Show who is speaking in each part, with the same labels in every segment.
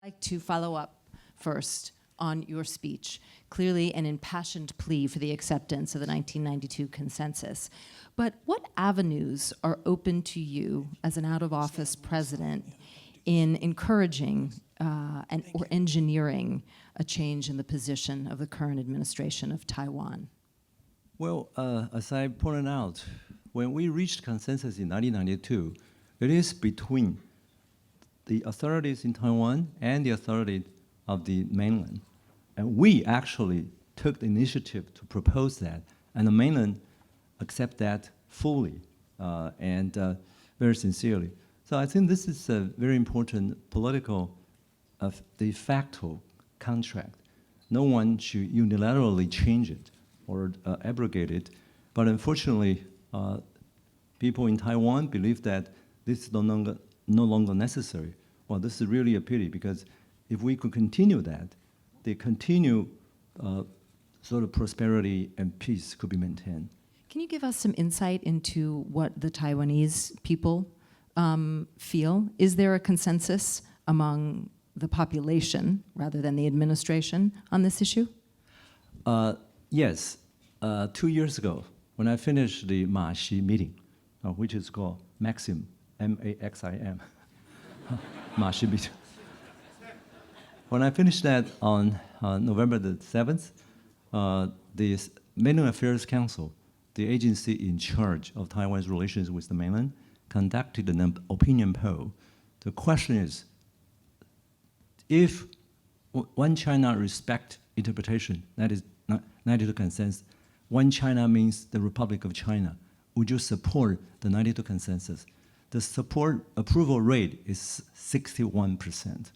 Speaker 1: like to follow up first on your speech, clearly an impassioned plea for the acceptance of the 1992 consensus. But what avenues are open to you as an out-of-office president in encouraging or engineering a change in the position of the current administration of Taiwan?
Speaker 2: Well, as I pointed out, when we reached consensus in 1992, it is between the authorities in Taiwan and the authorities of the mainland. And we actually took the initiative to propose that, and the mainland accept that fully and very sincerely. So I think this is a very important political de facto contract. No one should unilaterally change it or abrogate it. But unfortunately, people in Taiwan believe that this is no longer necessary. Well, this is really a pity, because if we could continue that, the continued sort of prosperity and peace could be maintained.
Speaker 1: Can you give us some insight into what the Taiwanese people feel? Is there a consensus among the population, rather than the administration, on this issue?
Speaker 2: Yes. 2 years ago, when I finished the Ma Xi meeting, which is called Maxim, M-A-X-I-M, Ma Xi meeting. When I finished that on November the 7th, the Mainland Affairs Council, the agency in charge of Taiwan's relations with the mainland, conducted an opinion poll. The question is, if one China respect interpretation, that is 92 consensus, one China means the Republic of China, would you support the 92 consensus? The support approval rate is 61%.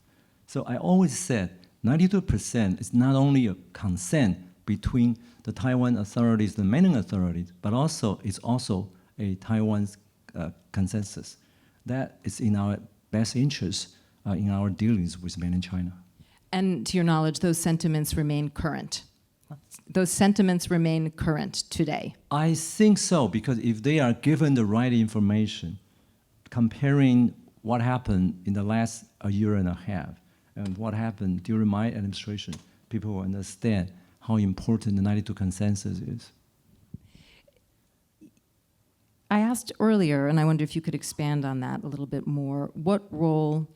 Speaker 2: So I always said 92% is not only a consent between the Taiwan authorities, the mainland authorities, but also it's also a Taiwan's consensus. That is in our best interest in our dealings with mainland China.
Speaker 1: And to your knowledge, those sentiments remain current? Those sentiments remain current today? I
Speaker 2: think so, because if they are given the right information, comparing what happened in the last year and a half and what happened during my administration, people will understand how important the 92 consensus is.
Speaker 1: I asked earlier, and I wonder if you could expand on that a little bit more, what role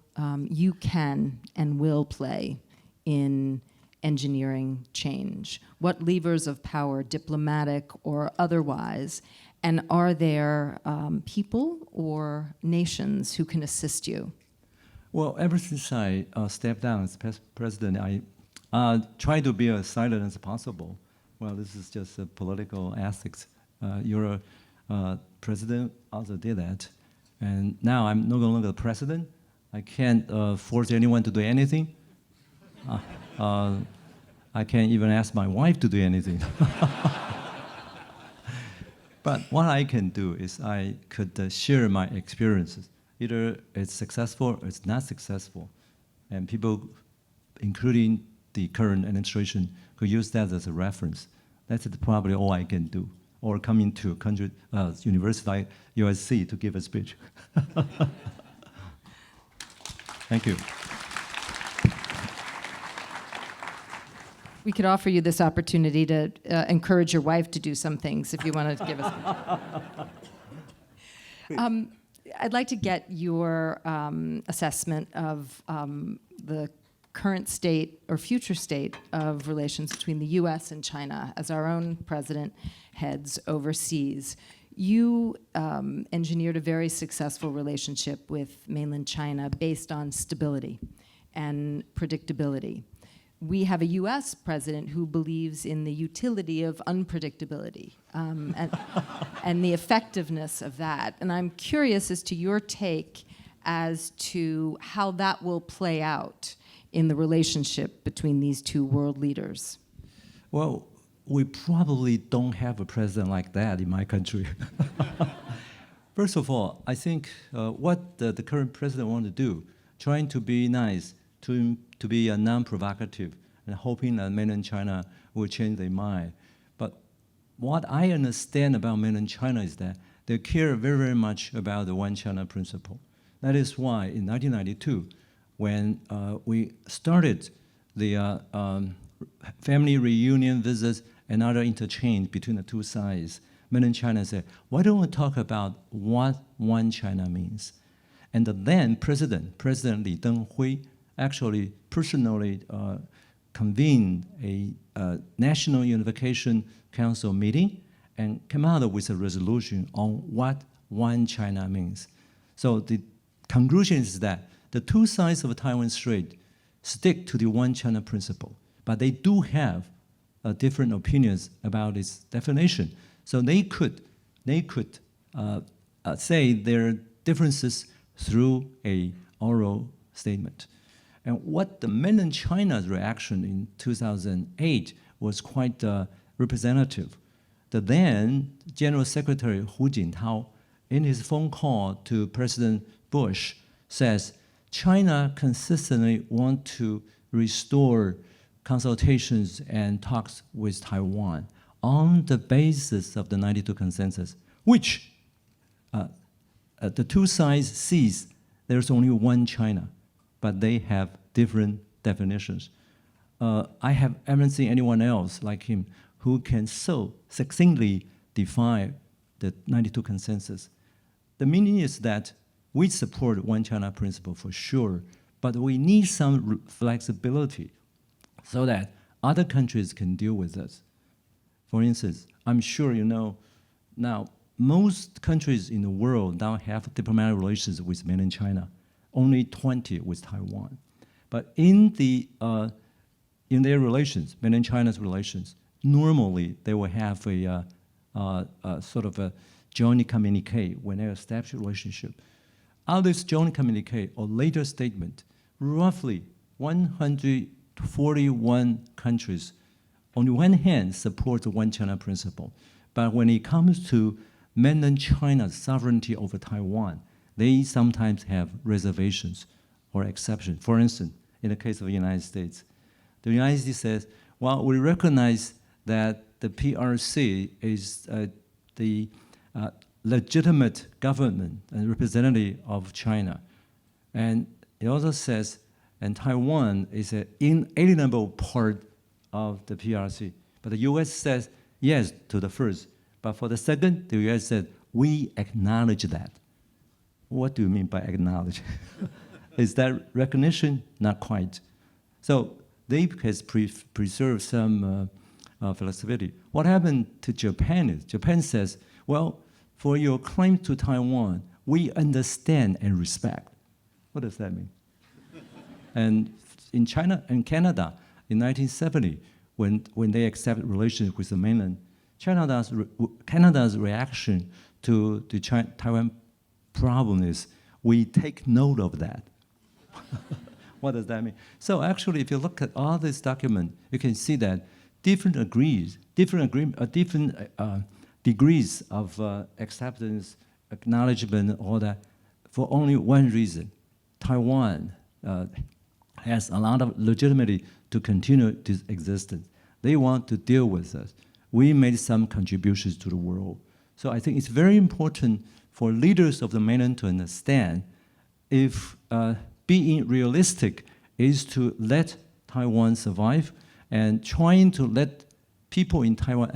Speaker 1: you can and will play in engineering change? What levers of power, diplomatic or otherwise, and are there people or nations who can assist you?
Speaker 2: Well, ever since I stepped down as president, I try to be as silent as possible. Well, this is just a political ethics. You're a president, also did that. And now I'm no longer the president. I can't force anyone to do anything. I can't even ask my wife to do anything. But what I can do is I could share my experiences. Either it's successful or it's not successful. And people, including the current administration, could use that as a reference. That's probably all I can do. Or come into a university like USC to give a speech. Thank you.
Speaker 1: We could offer you this opportunity to encourage your wife to do some things if you want to give us. I'd like to get your assessment of the current state or future state of relations between the US and China as our own president heads overseas. You engineered a very successful relationship with mainland China based on stability and predictability. We have a US president who believes in the utility of unpredictability and the effectiveness of that. And I'm curious as to your take as to how that will play out in the relationship between these two world leaders.
Speaker 2: Well, we probably don't have a president like that in my country. First of all, I think what the current president wants to do, trying to be nice, to be non-provocative, and hoping that mainland China will change their mind. But what I understand about mainland China is that they care very, very much about the one China principle. That is why in 1992, when we started the family reunion visits and other interchange between the two sides, mainland China said, why don't we talk about what one China means? And the then President Li Denghui, actually personally convened a National Unification Council meeting and came out with a resolution on what one China means. So the conclusion is that the two sides of the Taiwan Strait stick to the one China principle, but they do have different opinions about its definition. So they could say their differences through a oral statement. And what the mainland China's reaction in 2008 was quite representative. The then General Secretary Hu Jintao, in his phone call to President Bush, says China consistently wants to restore consultations and talks with Taiwan on the basis of the 92 consensus, which the two sides sees there's only one China, but they have different definitions. I haven't seen anyone else like him who can so succinctly define the 92 consensus. The meaning is that we support one China principle for sure, but we need some flexibility so that other countries can deal with us. For instance, I'm sure you know now most countries in the world now have diplomatic relations with mainland China, only 20 with Taiwan. But in their relations, mainland China's relations, normally they will have a sort of a joint communique when they establish a relationship. Out of this joint communique or later statement, roughly 141 countries on the one hand support the one China principle, but when it comes to mainland China's sovereignty over Taiwan, they sometimes have reservations or exceptions. For instance, in the case of the United States says, well, we recognize that the PRC is the legitimate government and representative of China. And it also says, and Taiwan is an inalienable part of the PRC. But the US says yes to the first. But for the second, the US said, we acknowledge that. What do you mean by acknowledge? Is that recognition? Not quite. So they has preserved some flexibility. What happened to Japan is, Japan says, well, for your claim to Taiwan, we understand and respect. What does that mean? And in China and Canada, in 1970, when they accepted relations with the mainland, Canada's reaction to the Taiwan problem is, we take note of that. What does that mean? So actually, if you look at all this document, you can see that different degrees of acceptance, acknowledgement, all that, for only one reason. Taiwan has a lot of legitimacy to continue this existence. They want to deal with us. We made some contributions to the world. So I think it's very important for leaders of the mainland to understand if being realistic is to let Taiwan survive and trying to let people in Taiwan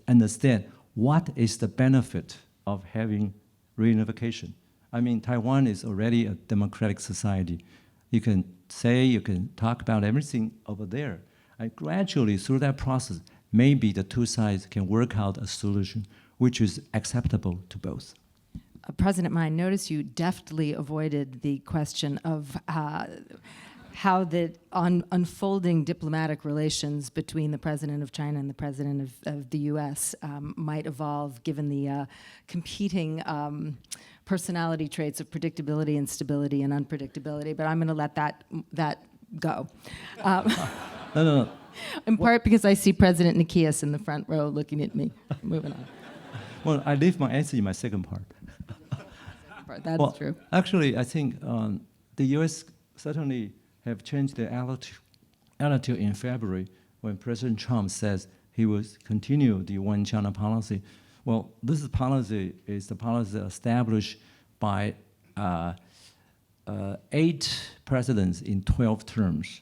Speaker 2: understand what is the benefit of having reunification. I mean, Taiwan is already a democratic society. You can say, you can talk about everything over there. And gradually, through that process, maybe the two sides can work out a solution which is acceptable to both.
Speaker 1: President Ma, I notice you deftly avoided the question of how the unfolding diplomatic relations between the president of China and the president of the U.S. Might evolve given the competing personality traits of predictability and stability and unpredictability. But I'm going to let that go.
Speaker 2: No.
Speaker 1: In part because I see President Nikias in the front row looking at me. Moving on.
Speaker 2: Well, I leave my answer in my second part.
Speaker 1: That's true.
Speaker 2: Actually, I think the U.S. certainly have changed their attitude in February when President Trump says he will continue the one China policy. Well, this policy is the policy established by 8 presidents in 12 terms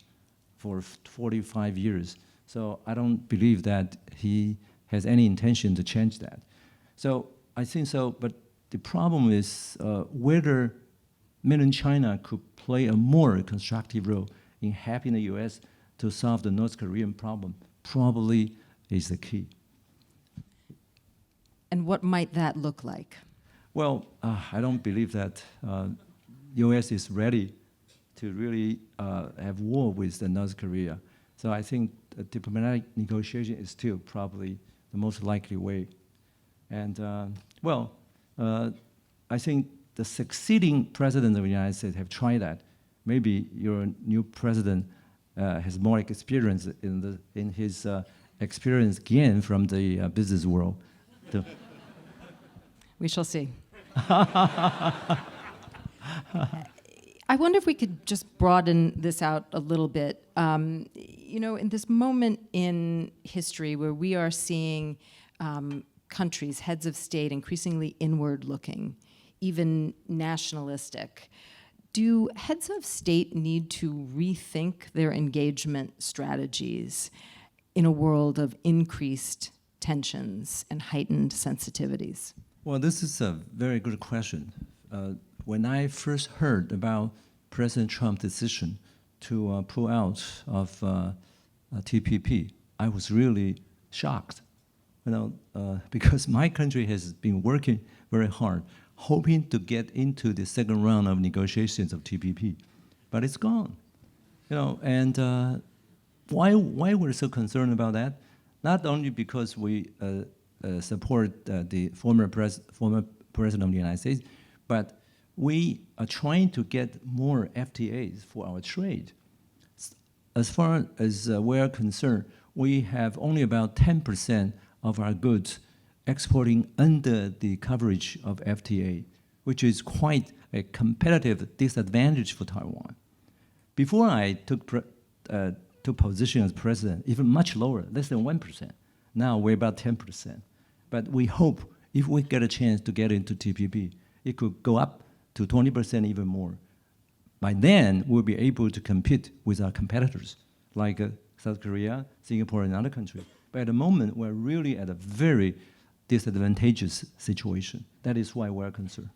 Speaker 2: for 45 years. So I don't believe that he has any intention to change that. So I think so, but the problem is whether mainland China could play a more constructive role in helping the US to solve the North Korean problem probably is the key.
Speaker 1: And what might that look like?
Speaker 2: Well, I don't believe that US is ready to really have war with North Korea. So I think diplomatic negotiation is still probably the most likely way. And I think the succeeding president of the United States have tried that. Maybe your new president has more experience in his experience gained from the business world.
Speaker 1: We shall see. I wonder if we could just broaden this out a little bit. In this moment in history where we are seeing countries, heads of state, increasingly inward-looking, even nationalistic, do heads of state need to rethink their engagement strategies in a world of increased tensions and heightened sensitivities?
Speaker 2: Well, this is a very good question. When I first heard about President Trump's decision to pull out of TPP, I was really shocked. Because my country has been working very hard, hoping to get into the second round of negotiations of TPP, but it's gone. And why we're so concerned about that? Not only because we support the former president of the United States, but we are trying to get more FTAs for our trade. As far as we're concerned, we have only about 10% of our goods exporting under the coverage of FTA, which is quite a competitive disadvantage for Taiwan. Before I took position as president, even much lower, less than 1%. Now we're about 10%. But we hope if we get a chance to get into TPP, it could go up to 20%, even more. By then, we'll be able to compete with our competitors, like South Korea, Singapore, and other countries. But at the moment, we're really at a very disadvantageous situation. That is why we're concerned.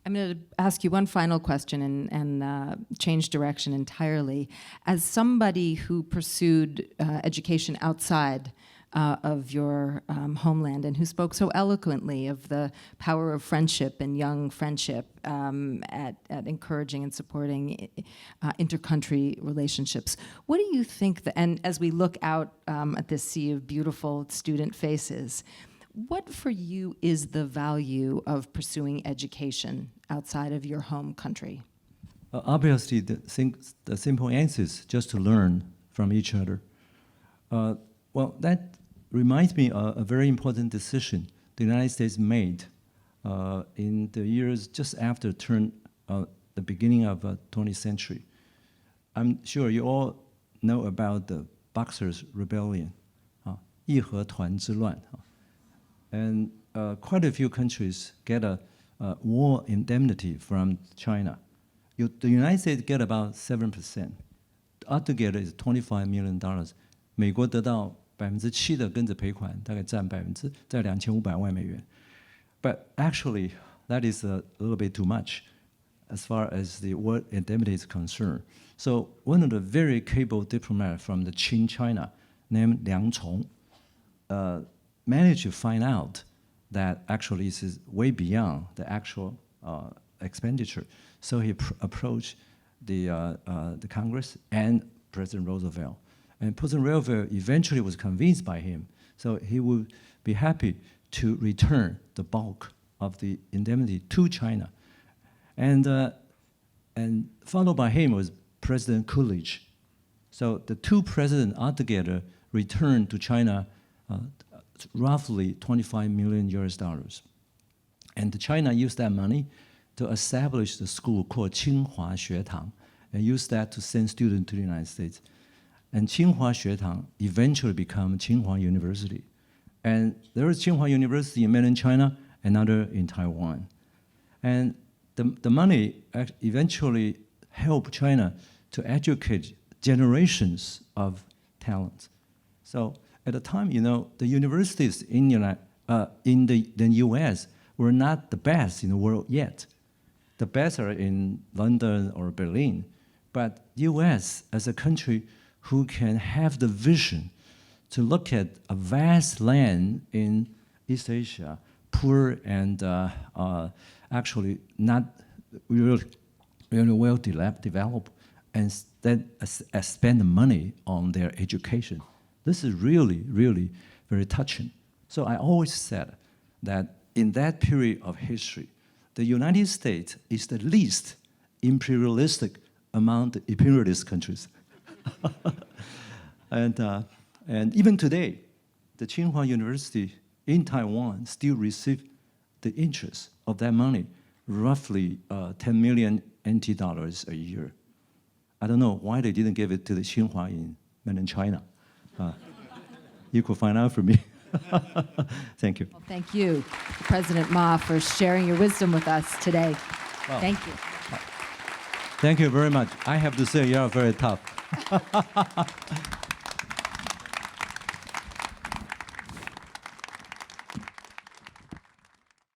Speaker 1: I'm going to ask you one final question and change direction entirely. As somebody who pursued education outside of your homeland and who spoke so eloquently of the power of friendship and young friendship at encouraging and supporting inter-country relationships, what do you think, and as we look out at this sea of beautiful student faces, what for you is the value of pursuing education outside of your home country?
Speaker 2: Obviously, the simple answer is just to learn from each other. Well, that reminds me of a very important decision the United States made in the years just after the beginning of the 20th century. I'm sure you all know about the Boxers' Rebellion, 义和团之乱. And quite a few countries get a war indemnity from China. The United States get about 7%. Altogether is $25 million. 美国得到7%的跟着赔款，大概占在2500万美元。But actually, that is a little bit too much as far as the war indemnity is concerned. So one of the very capable diplomats from the Qing China, named Liang Chong, managed to find out that actually this is way beyond the actual expenditure. So he approached the Congress and President Roosevelt. And President Roosevelt eventually was convinced by him. So he would be happy to return the bulk of the indemnity to China. And followed by him was President Coolidge. So the two presidents altogether returned to China roughly $25 million US. And China used that money to establish the school called Tsinghua Xuetang and used that to send students to the United States. And Tsinghua Xuetang eventually became Tsinghua University. And there is Tsinghua University in mainland China, another in Taiwan. And the money eventually helped China to educate generations of talents. So at the time, the universities in the U.S. were not the best in the world yet. The best are in London or Berlin. But U.S. as a country who can have the vision to look at a vast land in East Asia, poor and actually not really well developed, and then spend the money on their education. This is really, really very touching. So I always said that in that period of history, the United States is the least imperialistic among the imperialist countries. And even today, the Tsinghua University in Taiwan still receives the interest of that money, roughly 10 million NT dollars a year. I don't know why they didn't give it to the Tsinghua in mainland China. You could find out for me. Thank you.
Speaker 1: Well, thank you, President Ma, for sharing your wisdom with us today.
Speaker 2: Wow.
Speaker 1: Thank you.
Speaker 2: Thank you very much. I have to say, you are very tough.